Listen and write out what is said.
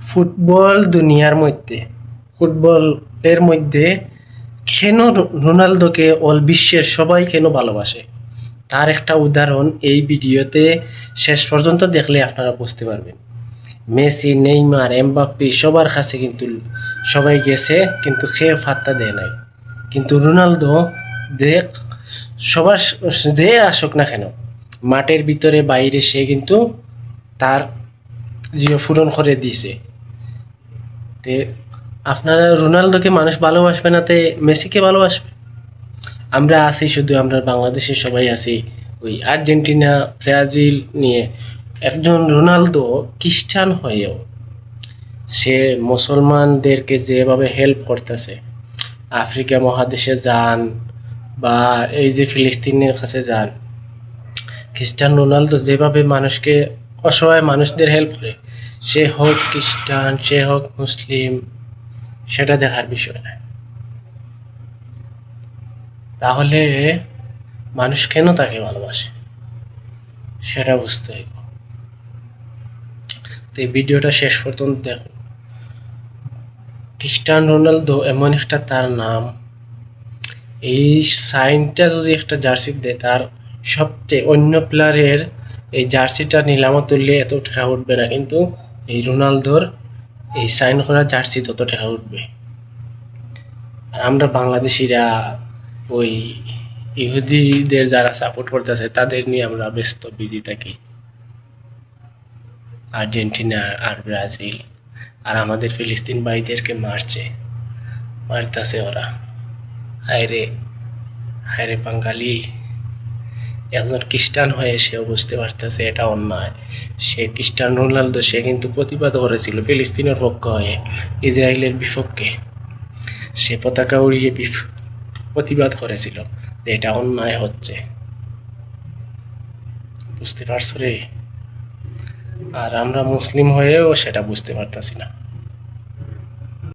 Football দুনিয়ার মধ্যে ফুটবলের মধ্যে কেন রোনালদোকে অল বিশ্বের সবাই কেন ভালোবাসে, তার একটা উদাহরণ এই ভিডিওতে শেষ পর্যন্ত দেখলে আপনারা বুঝতে পারবেন। মেসি, নেইমার, এমবাপ্পে সবার কাছে কিন্তু সবাই গেছে, কিন্তু খেয়ে পাত্তা দেয় নাই। কিন্তু রোনালদো দেখ, সবার যে আসুক না কেন, মাঠের ভিতরে বাইরে সে কিন্তু তার জিও পূরণ করে দিয়েছে। তে আপনারা রোনালদোকে মানুষ ভালোবাসবে না, তে মেসিকে ভালোবাসবে? আমরা আছি শুধু, আমরা বাংলাদেশের সবাই আছি ওই আর্জেন্টিনা, ব্রাজিল নিয়ে। একজন রোনালদো খ্রিস্টান হয়েও সে মুসলমানদেরকে যেভাবে হেল্প করতেছে, আফ্রিকা মহাদেশে যান বা এই যে ফিলিস্তিনের কাছে যান, খ্রিস্টান রোনালদো যেভাবে মানুষকে, অসহায় মানুষদের হেল্প করে, সে হোক খ্রিস্টান, সে হোক মুসলিম, সেটা দেখার বিষয় না। তাহলে মানুষ কেন তাকে ভালোবাসে সেটা বুঝতে হইব। তো এই ভিডিওটা শেষ পর্যন্ত দেখুন। খ্রিস্টান রোনালদো এমন একটা তার নাম, এই সাইনটা যদি একটা জার্সি দেয়, তার সবচেয়ে অন্য প্লেয়ারের এই জার্সিটা নিলামত তুললে এত টাকা উঠবে না, কিন্তু এই রোনালদোর এই সাইন করা জার্সি তত টাকা উঠবে। আর আমরা বাংলাদেশিরা ওই ইহুদিদের যারা সাপোর্ট করতেছে তাদের নিয়ে আমরা ব্যস্ত বিজি থাকি, আর্জেন্টিনা আর ব্রাজিল। আর আমাদের ফিলিস্তিন ভাইদেরকে মারতেছে ওরা। হায়রে হায়রে বাঙালি, একজন খ্রিস্টান হয়ে সেও বুঝতে পারতেছে এটা অন্যায়। সে খ্রিস্টান রোনালদো, সে কিন্তু প্রতিবাদ করেছিল ফিলিস্তিনের পক্ষ হয়ে, ইসরায়েলের বিপক্ষে। সে পতাকা উড়িয়ে প্রতিবাদ করেছিল যে এটা অন্যায় হচ্ছে। বুঝতে পারছো রে? আর আমরা মুসলিম হয়েও সেটা বুঝতে পারতাছি না।